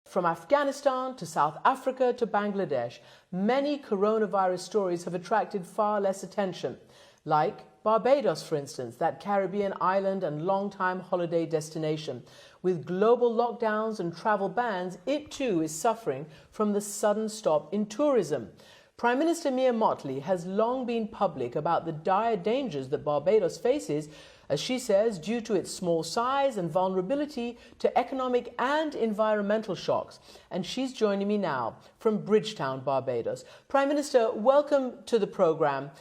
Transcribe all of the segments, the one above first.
From Afghanistan to South Africa to Bangladesh, many coronavirus stories have attracted far less attention, like Barbados, for instance, that Caribbean island and long-time holiday destination. With global lockdowns and travel bans, it too is suffering from the sudden stop in tourism. Prime Minister Mottley has long been public about the dire dangers that Barbados faces, as she says, due to its small size and vulnerability to economic and environmental shocks. And she's joining me now from Bridgetown, Barbados. Prime Minister, welcome to the programme.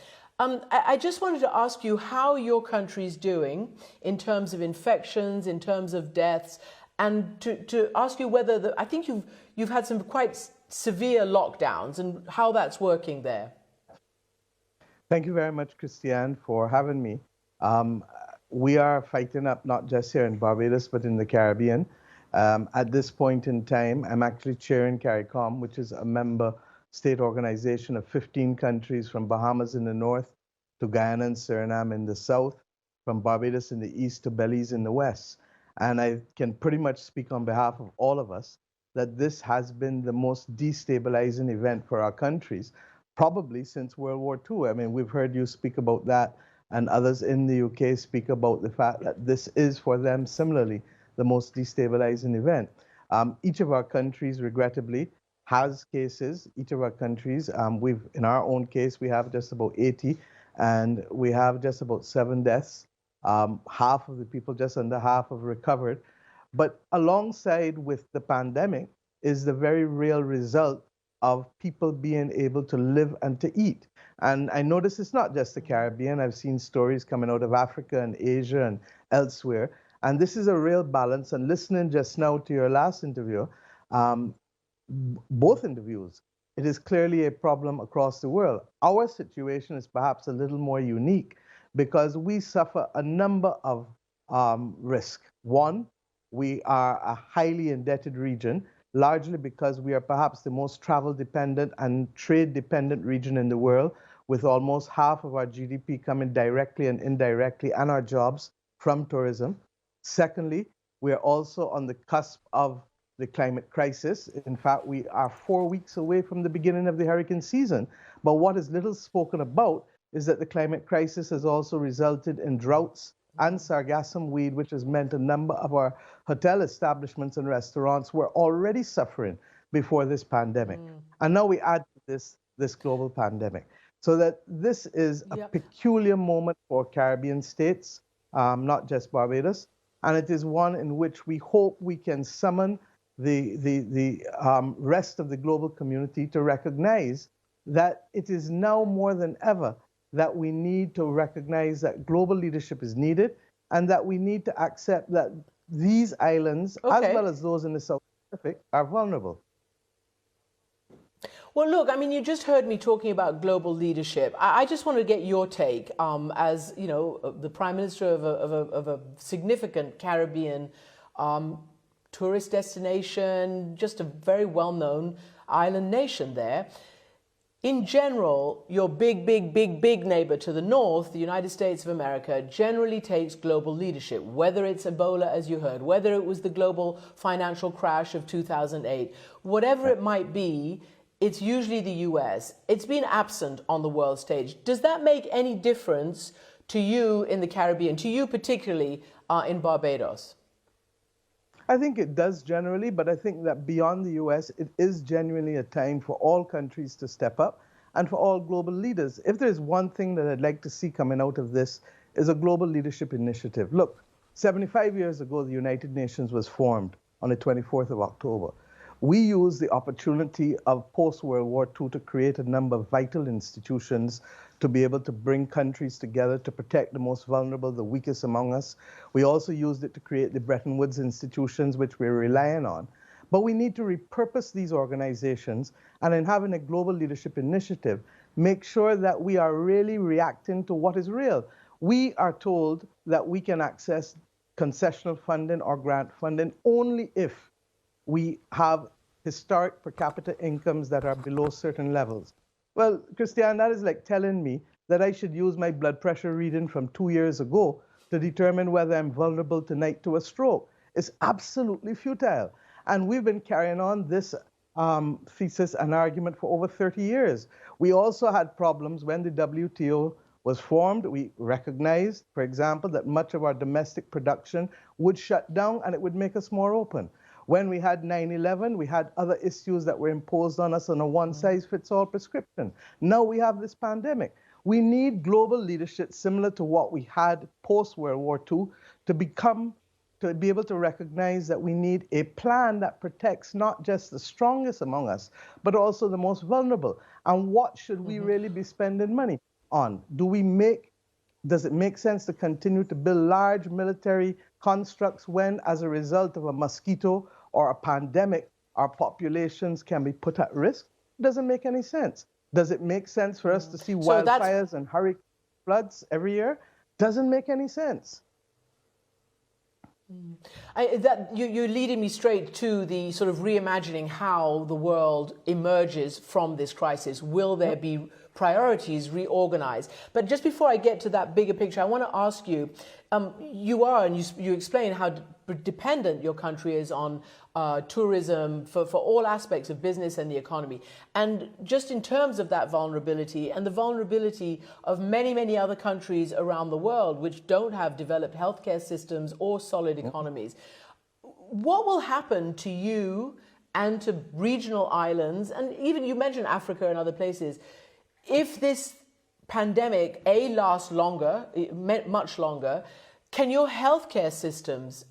I just wanted to ask you how your country's doing in terms of infections, in terms of deaths, and to ask you whether I think you've had some quite severe lockdowns and how that's working there. Thank you very much, Christiane, for having me. We are fighting up not just here in Barbados, but in the Caribbean. At this point in time, I'm actually chairing CARICOM, which is a member state organization of 15 countries, from Bahamas in the north to Guyana and Suriname in the south, from Barbados in the east to Belize in the west. And I can pretty much speak on behalf of all of us that this has been the most destabilizing event for our countries, probably since World War II. I mean, we've heard you speak about that, and others in the UK speak about the fact that this is for them similarly the most destabilizing event. Each of our countries, regrettably, has cases. Each of our countries, in our own case, we have just about 80, and we have just about 7 deaths. Half of the people, just under half, have recovered. But alongside with the pandemic is the very real result of people being able to live and to eat. And I notice it's not just the Caribbean. I've seen stories coming out of Africa and Asia and elsewhere. And this is a real balance. And listening just now to your last interview, both interviews, it is clearly a problem across the world. Our situation is perhaps a little more unique because we suffer a number of risks. One, we are a highly indebted region, largely because we are perhaps the most travel-dependent and trade-dependent region in the world, with almost half of our GDP coming directly and indirectly, and our jobs, from tourism. Secondly, we are also on the cusp of the climate crisis. In fact, we are 4 weeks away from the beginning of the hurricane season. But what is little spoken about is that the climate crisis has also resulted in droughts and sargassum weed, which has meant a number of our hotel establishments and restaurants were already suffering before this pandemic. And now we add to this global pandemic. So that this is a peculiar moment for Caribbean states, not just Barbados. And it is one in which we hope we can summon the rest of the global community to recognize that it is now more than ever that we need to recognize that global leadership is needed, and that we need to accept that these islands, as well as those in the South Pacific, are vulnerable. Well, look, I mean, you just heard me talking about global leadership. I just want to get your take as, you know, the Prime Minister of a significant Caribbean tourist destination, just a very well-known island nation there. In general, your big neighbor to the north, the United States of America, generally takes global leadership, whether it's Ebola, as you heard, whether it was the global financial crash of 2008, whatever it might be, it's usually the US. It's been absent on the world stage. Does that make any difference to you in the Caribbean, to you particularly in Barbados? I think it does generally, but I think that beyond the US, it is genuinely a time for all countries to step up and for all global leaders. If there's one thing that I'd like to see coming out of this is a global leadership initiative. Look, 75 years ago, the United Nations was formed on the 24th of October. We used the opportunity of post-World War II to create a number of vital institutions to be able to bring countries together to protect the most vulnerable, the weakest among us. We also used it to create the Bretton Woods institutions, which we're relying on. But we need to repurpose these organizations, and in having a global leadership initiative, make sure that we are really reacting to what is real. We are told that we can access concessional funding or grant funding only if we have historic per capita incomes that are below certain levels. Well, Christiane, that is like telling me that I should use my blood pressure reading from 2 years ago to determine whether I'm vulnerable tonight to a stroke. It's absolutely futile. And we've been carrying on this thesis and argument for over 30 years. We also had problems when the WTO was formed. We recognized, for example, that much of our domestic production would shut down and it would make us more open. When we had 9/11, we had other issues that were imposed on us on a one-size-fits-all prescription. Now we have this pandemic. We need global leadership similar to what we had post-World War II to be able to recognize that we need a plan that protects not just the strongest among us, but also the most vulnerable. And what should we really be spending money on? Does it make sense to continue to build large military constructs when, as a result of a mosquito or a pandemic, our populations can be put at risk? It doesn't make any sense. Does it make sense for us to see wildfires and hurricane floods every year? Doesn't make any sense. You're leading me straight to the sort of reimagining how the world emerges from this crisis. Will there be priorities reorganized? But just before I get to that bigger picture, I want to ask you, you explain how dependent your country is on tourism for all aspects of business and the economy. And just in terms of that vulnerability and the vulnerability of many, many other countries around the world which don't have developed healthcare systems or solid economies, what will happen to you and to regional islands, and even you mentioned Africa and other places, if this pandemic, lasts longer, much longer, can your healthcare systems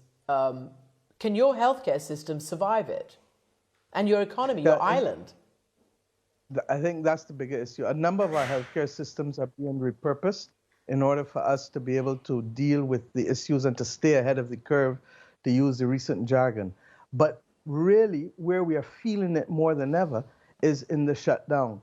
survive it? And your economy, your island? I think that's the bigger issue. A number of our healthcare systems are being repurposed in order for us to be able to deal with the issues and to stay ahead of the curve, to use the recent jargon. But really, where we are feeling it more than ever is in the shutdown.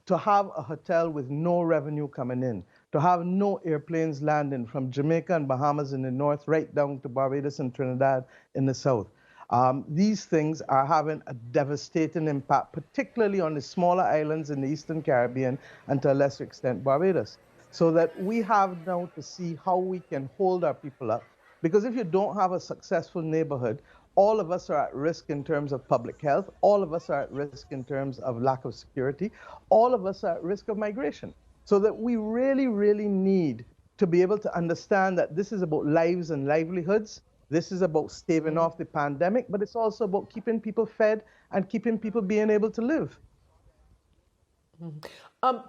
To have a hotel with no revenue coming in, to have no airplanes landing from Jamaica and Bahamas in the north right down to Barbados and Trinidad in the south. These things are having a devastating impact, particularly on the smaller islands in the Eastern Caribbean and to a lesser extent Barbados. So that we have now to see how we can hold our people up. Because if you don't have a successful neighborhood, all of us are at risk in terms of public health. All of us are at risk in terms of lack of security. All of us are at risk of migration. So that we really, really need to be able to understand that this is about lives and livelihoods. This is about staving off the pandemic, but it's also about keeping people fed and keeping people being able to live.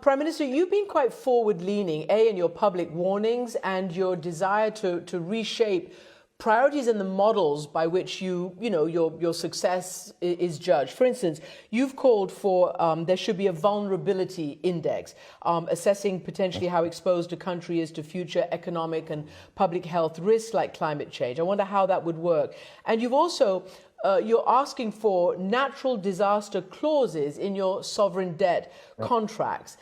Prime Minister, you've been quite forward-leaning, in your public warnings and your desire to reshape priorities and the models by which your success is judged. For instance, you've called for there should be a vulnerability index, assessing potentially how exposed a country is to future economic and public health risks like climate change. I wonder how that would work. And you've also you're asking for natural disaster clauses in your sovereign debt contracts.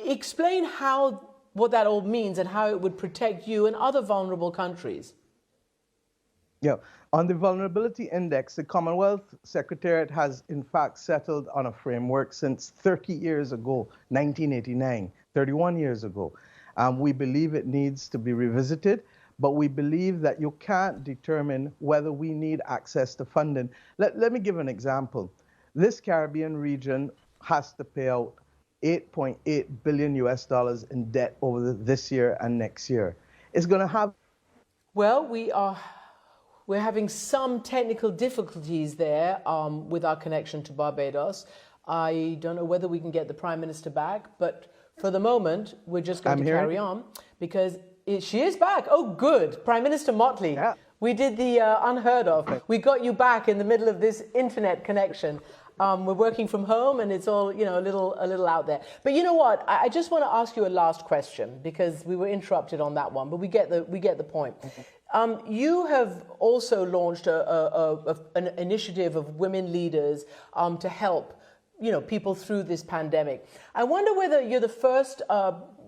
Explain what that all means and how it would protect you and other vulnerable countries. Yeah, on the vulnerability index, the Commonwealth Secretariat has in fact settled on a framework since 30 years ago, 1989, 31 years ago. We believe it needs to be revisited, but we believe that you can't determine whether we need access to funding. Let me give an example. This Caribbean region has to pay out $8.8 billion in debt over this year and next year. It's going to have... Well, we're having some technical difficulties there with our connection to Barbados. I don't know whether we can get the Prime Minister back, but for the moment, we're just going to carry on because she is back. Oh, good. Prime Minister Mottley. Yeah. We did the unheard of. We got you back in the middle of this internet connection. We're working from home and it's all, a little out there. But you know what? I just want to ask you a last question because we were interrupted on that one, but we get the point. You have also launched an initiative of women leaders to help, people through this pandemic. I wonder whether you're the first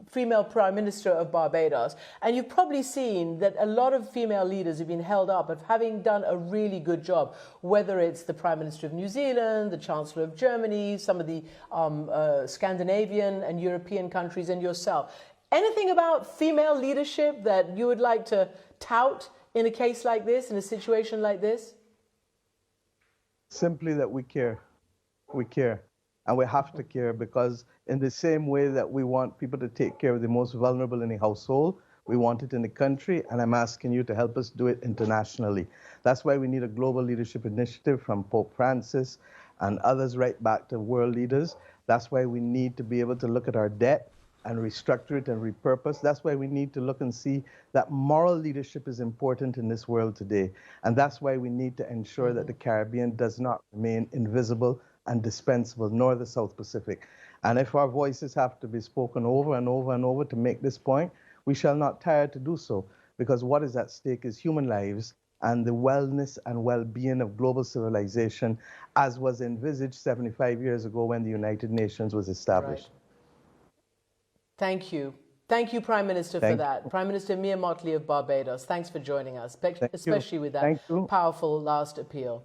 female Prime Minister of Barbados, and you've probably seen that a lot of female leaders have been held up of having done a really good job, whether it's the Prime Minister of New Zealand, the Chancellor of Germany, some of the Scandinavian and European countries, and yourself. Anything about female leadership that you would like to tout in a case like this, in a situation like this? Simply that we care. We care. And we have to care, because in the same way that we want people to take care of the most vulnerable in the household, we want it in the country, and I'm asking you to help us do it internationally. That's why we need a global leadership initiative from Pope Francis and others right back to world leaders. That's why we need to be able to look at our debt and restructure it and repurpose. That's why we need to look and see that moral leadership is important in this world today. And that's why we need to ensure that the Caribbean does not remain invisible and dispensable, nor the South Pacific. And if our voices have to be spoken over and over and over to make this point, we shall not tire to do so, because what is at stake is human lives and the wellness and well-being of global civilization, as was envisaged 75 years ago when the United Nations was established. Right. Thank you. Thank you, Prime Minister, for that. Prime Minister Mottley of Barbados, thanks for joining us, especially with that powerful last appeal.